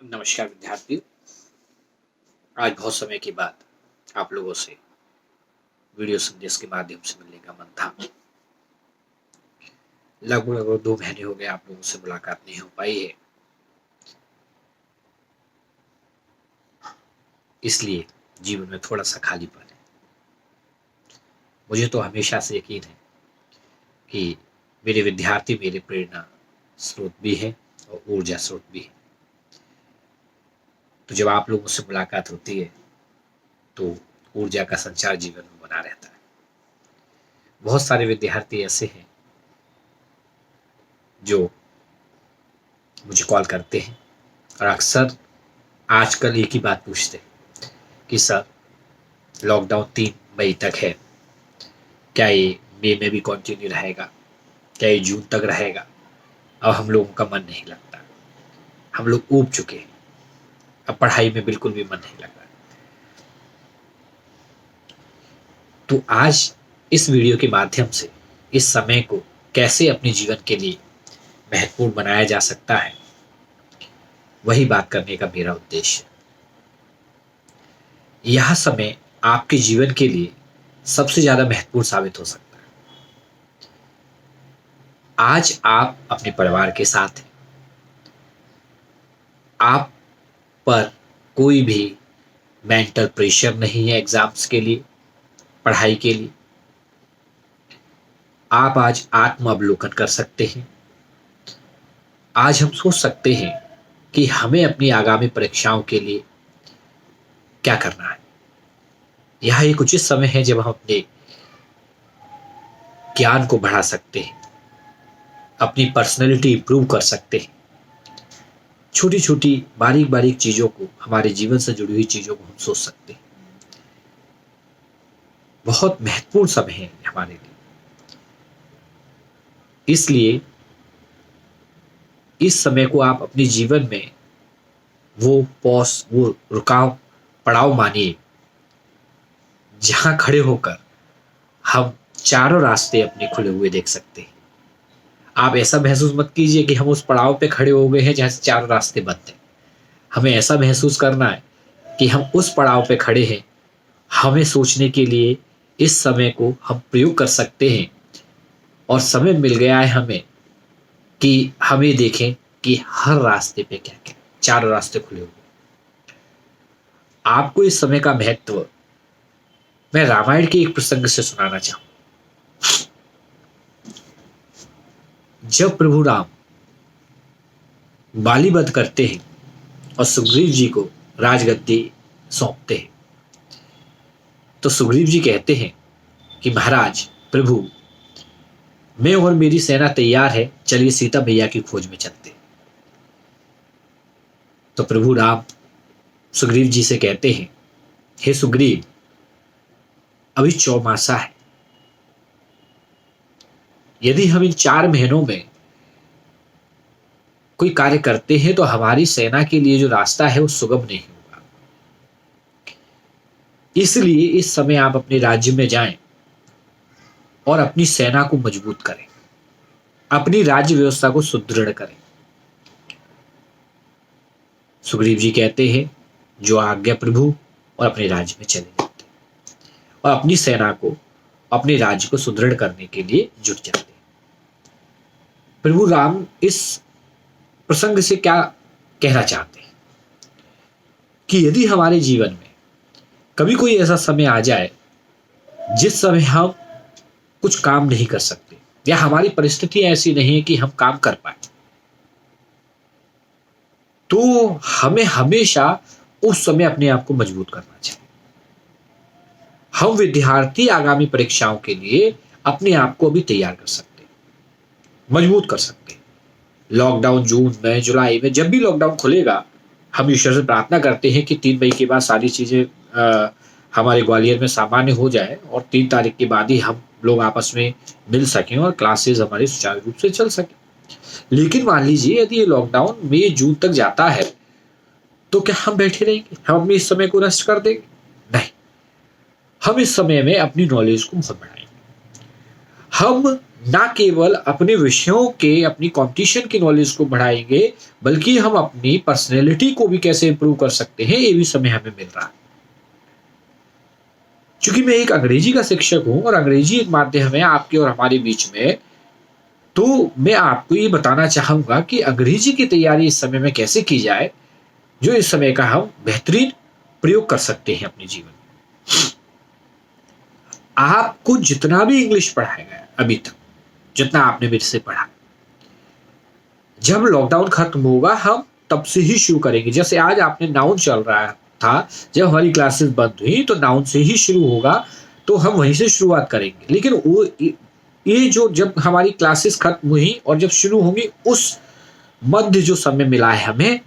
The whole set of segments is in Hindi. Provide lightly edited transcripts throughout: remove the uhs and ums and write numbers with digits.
नमस्कार विद्यार्थियों। आज बहुत समय के बाद आप लोगों से वीडियो संदेश के माध्यम से मिलने का मन था। लगभग 2 महीने हो गए आप लोगों से मुलाकात नहीं हो पाई है, इसलिए जीवन में थोड़ा सा खालीपन है। मुझे तो हमेशा से यकीन है कि मेरे विद्यार्थी मेरे प्रेरणा स्रोत भी है और ऊर्जा स्रोत भी है। तो जब आप लोगों से मुलाकात होती है तो ऊर्जा का संचार जीवन में बना रहता है। बहुत सारे विद्यार्थी ऐसे हैं जो मुझे कॉल करते हैं और अक्सर आजकल एक ही बात पूछते हैं कि सर, लॉकडाउन 3 मई तक है, क्या ये मई में भी कंटिन्यू रहेगा, क्या ये जून तक रहेगा? अब हम लोगों का मन नहीं लगता, हम लोग ऊब चुके हैं, अब पढ़ाई में बिल्कुल भी मन नहीं लग रहा। तो आज इस वीडियो के माध्यम से इस समय को कैसे अपने जीवन के लिए महत्वपूर्ण बनाया जा सकता है, वही बात करने का मेरा उद्देश्य है। यह समय आपके जीवन के लिए सबसे ज्यादा महत्वपूर्ण साबित हो सकता है। आज आप अपने परिवार के साथ हैं, आप पर कोई भी मेंटल प्रेशर नहीं है एग्जाम्स के लिए, पढ़ाई के लिए। आप आज आत्म अवलोकन कर सकते हैं। आज हम सोच सकते हैं कि हमें अपनी आगामी परीक्षाओं के लिए क्या करना है। यह एक उचित समय है जब हम अपने ज्ञान को बढ़ा सकते हैं, अपनी पर्सनैलिटी इंप्रूव कर सकते हैं। छोटी छोटी बारीक बारीक चीजों को, हमारे जीवन से जुड़ी हुई चीजों को हम सोच सकते हैं। बहुत महत्वपूर्ण समय है हमारे लिए। इसलिए इस समय को आप अपने जीवन में वो रुकाव पड़ाव मानिए, जहां खड़े होकर हम चारों रास्ते अपने खुले हुए देख सकते हैं। आप ऐसा महसूस मत कीजिए कि हम उस पड़ाव पे खड़े हो गए हैं जहां से चारों रास्ते बंद हैं। हमें ऐसा महसूस करना है कि हम उस पड़ाव पे खड़े हैं। हमें सोचने के लिए इस समय को हम प्रयोग कर सकते हैं और समय मिल गया है हमें कि हम ये देखें कि हर रास्ते पे क्या क्या, चारों रास्ते खुले हुए। आपको इस समय का महत्व मैं रामायण के एक प्रसंग से सुनाना चाहूं। जब प्रभु राम बाली वध करते हैं और सुग्रीव जी को राजगद्दी सौंपते हैं, तो सुग्रीव जी कहते हैं कि महाराज प्रभु, मैं और मेरी सेना तैयार है, चलिए सीता मैया की खोज में चलते हैं। तो प्रभु राम सुग्रीव जी से कहते हैं, हे सुग्रीव, अभी चौमासा है, यदि हम इन 4 महीनों में कोई कार्य करते हैं तो हमारी सेना के लिए जो रास्ता है वो सुगम नहीं होगा। इसलिए इस समय आप अपने राज्य में जाएं और अपनी सेना को मजबूत करें, अपनी राज्य व्यवस्था को सुदृढ़ करें। सुग्रीव जी कहते हैं, जो आज्ञा प्रभु, और अपने राज्य में चले जाते हैं और अपनी सेना को, अपने राज्य को सुदृढ़ करने के लिए जुट जाते हैं। प्रभु राम इस प्रसंग से क्या कहना चाहते हैं कि यदि हमारे जीवन में कभी कोई ऐसा समय आ जाए जिस समय हम कुछ काम नहीं कर सकते या हमारी परिस्थिति ऐसी नहीं है कि हम काम कर पाए, तो हमें हमेशा उस समय अपने आप को मजबूत करना चाहिए। हम विद्यार्थी आगामी परीक्षाओं के लिए अपने आप को अभी तैयार कर सकते हैं, मजबूत कर सकते हैं। लॉकडाउन जून में, जुलाई में, जब भी लॉकडाउन खुलेगा, हम ईश्वर से प्रार्थना करते हैं कि 3 मई के बाद सारी चीजें हमारे ग्वालियर में सामान्य हो जाए और 3 तारीख के बाद ही हम लोग आपस में मिल सकें और क्लासेस हमारी सुचारू रूप से चल सके। लेकिन मान लीजिए यदि ये लॉकडाउन मई जून तक जाता है, तो क्या हम बैठे रहेंगे? हम अपने इस समय को नष्ट कर देंगे? नहीं, हम इस समय में अपनी नॉलेज को बहुत बढ़ाएंगे। हम ना केवल अपने विषयों के अपनी कंपटीशन की नॉलेज को बढ़ाएंगे, बल्कि हम अपनी पर्सनैलिटी को भी कैसे इंप्रूव कर सकते हैं ये भी समय हमें मिल रहा है। चूंकि मैं एक अंग्रेजी का शिक्षक हूं और अंग्रेजी एक माध्यम है आपके और हमारे बीच में, तो मैं आपको ये बताना चाहूंगा कि अंग्रेजी की तैयारी इस समय में कैसे की जाए, जो इस समय का हम बेहतरीन प्रयोग कर सकते हैं अपने जीवन में। आपको जितना भी इंग्लिश पढ़ाया गया अभी तक, जितना आपने मेरे से पढ़ा, जब लॉकडाउन खत्म होगा हम तब से ही शुरू करेंगे। जैसे आज आपने नाउन चल रहा था, जब हमारी क्लासेस बंद हुई तो नाउन से ही शुरू होगा, तो हम वहीं से शुरुआत करेंगे। लेकिन वो ये जो जब हमारी क्लासेस खत्म हुई और जब शुरू होंगी, उस मध्य जो समय मिला है हमें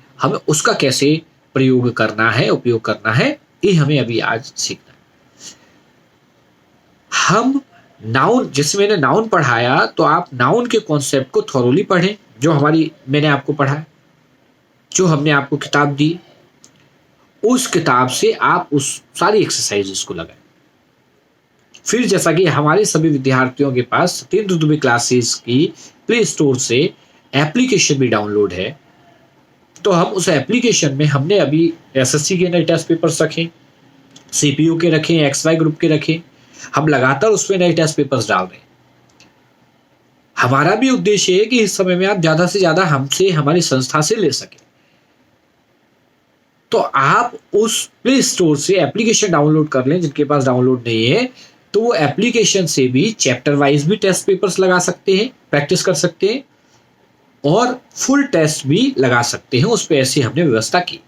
उसका कैसे प्रयोग करना है, उपयोग करना है, ये हमें अभी आज सीखना है। हम नाउन, जैसे मैंने नाउन पढ़ाया तो आप नाउन के कॉन्सेप्ट को थॉरोली पढ़ें, जो मैंने आपको पढ़ाया, जो हमने आपको किताब दी, उस किताब से आप उस सारी एक्सरसाइजेस को लगाएं। फिर जैसा कि हमारे सभी विद्यार्थियों के पास सत्येंद्र दुबे क्लासेस की प्ले स्टोर से एप्लीकेशन भी डाउनलोड है, तो हम उस एप्लीकेशन में हमने अभी एसएससी के नए टेस्ट पेपर्स रखे, सीपीयू के रखे, एक्सवाई ग्रुप के रखे, हम लगातार उसमें नए टेस्ट पेपर्स डाल रहे हैं। हमारा भी उद्देश्य है कि इस समय में आप ज्यादा से ज्यादा हमसे, हमारी संस्था से ले सके। तो आप उस प्ले स्टोर से एप्लीकेशन डाउनलोड कर लें, जिनके पास डाउनलोड नहीं है तो वो एप्लीकेशन से भी चैप्टर वाइज भी टेस्ट पेपर्स लगा सकते हैं, प्रैक्टिस कर सकते हैं, और फुल टेस्ट भी लगा सकते हैं। उस पर ऐसी हमने व्यवस्था की।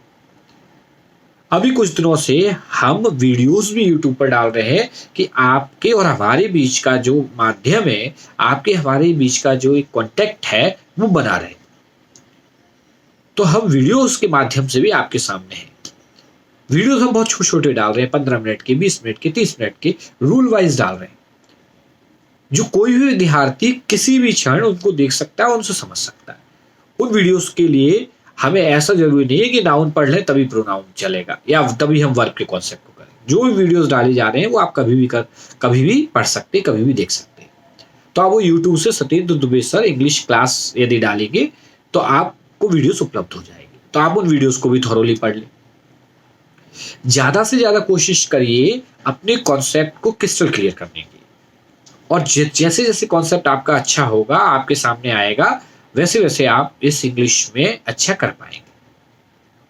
अभी कुछ दिनों से हम वीडियोस भी यूट्यूब पर डाल रहे हैं कि आपके और हमारे बीच का जो माध्यम है, आपके हमारे बीच का जो एक कॉन्टेक्ट है, वो बना रहे। तो हम वीडियोस के माध्यम से भी आपके सामने हैं। वीडियोस हम बहुत छोटे छोटे डाल रहे हैं, 15 मिनट के, 20 मिनट के, 30 मिनट के, रूल वाइज डाल रहे हैं, जो कोई भी विद्यार्थी किसी भी क्षण उनको देख सकता है, उनसे समझ सकता है। उन वीडियोस के लिए हमें ऐसा जरूरी नहीं है कि नाउन पढ़ लें तभी प्रोनाउन चलेगा या तभी हम वर्ब के कॉन्सेप्ट को करें। जो भी वीडियोस डाले जा रहे हैं वो आप कभी भी पढ़ सकते, कभी भी देख सकते हैं। तो आप वो यूट्यूब से Satyendra Dubey sir English class यदि डालेंगे तो आपको वीडियोस उपलब्ध हो जाएगी, तो आप उन वीडियोस को भी थॉरोली पढ़ लें। ज्यादा से ज्यादा कोशिश करिए अपने कॉन्सेप्ट को क्रिस्टल क्लियर करने की, और जैसे जैसे कॉन्सेप्ट आपका अच्छा होगा, आपके सामने आएगा, वैसे वैसे आप इस इंग्लिश में अच्छा कर पाएंगे।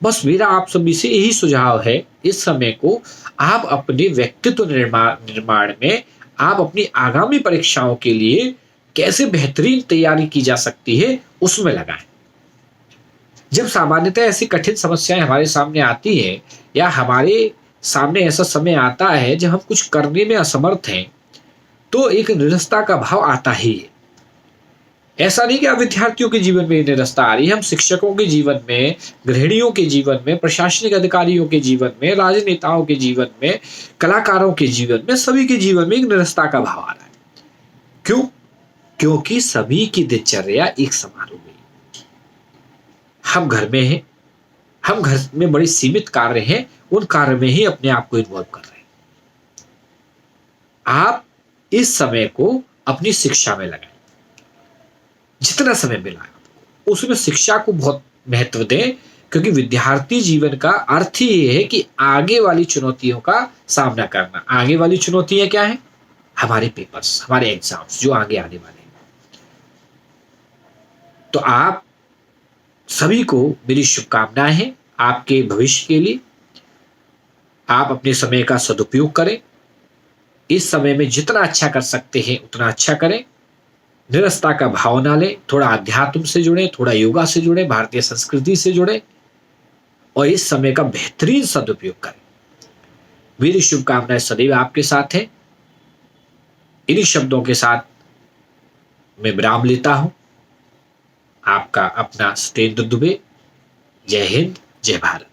बस मेरा आप सभी से यही सुझाव है, इस समय को आप अपने व्यक्तित्व निर्माण में, आप अपनी आगामी परीक्षाओं के लिए कैसे बेहतरीन तैयारी की जा सकती है उसमें लगाएं। जब सामान्यतः ऐसी कठिन समस्याएं हमारे सामने आती हैं, या हमारे सामने ऐसा समय आता है जब हम कुछ करने में असमर्थ हैं, तो एक निरस्ता का भाव आता ही है। ऐसा नहीं कि आप विद्यार्थियों के जीवन में निरस्ता आ रही है, हम शिक्षकों के जीवन में, गृहिणियों के जीवन में, प्रशासनिक अधिकारियों के जीवन में, राजनेताओं के जीवन में, कलाकारों के जीवन में, सभी के जीवन में एक निरस्ता का भाव आ रहा है। क्यों? क्योंकि सभी की दिनचर्या एक समान हो गई। हम घर में हैं, हम घर में बड़े सीमित कार्य हैं, उन कार्य में ही अपने आप को इन्वॉल्व कर रहे हैं। आप इस समय को अपनी शिक्षा में लगाएं। जितना समय मिला उसमें शिक्षा को बहुत महत्व दें, क्योंकि विद्यार्थी जीवन का अर्थ ही ये है कि आगे वाली चुनौतियों का सामना करना। आगे वाली चुनौतियां क्या है? हमारे पेपर्स, हमारे एग्जाम्स जो आगे आने वाले हैं। तो आप सभी को मेरी शुभकामनाएं हैं आपके भविष्य के लिए। आप अपने समय का सदुपयोग करें, इस समय में जितना अच्छा कर सकते हैं उतना अच्छा करें। निरस्ता का भाव ना लें, थोड़ा अध्यात्म से जुड़े, थोड़ा योगा से जुड़े, भारतीय संस्कृति से जुड़े, और इस समय का बेहतरीन सदुपयोग करें। मेरी शुभकामनाएं सदैव आपके साथ है। इन्हीं शब्दों के साथ मैं विराम लेता हूं। आपका अपना सत्येंद्र दुबे। जय हिंद, जय भारत।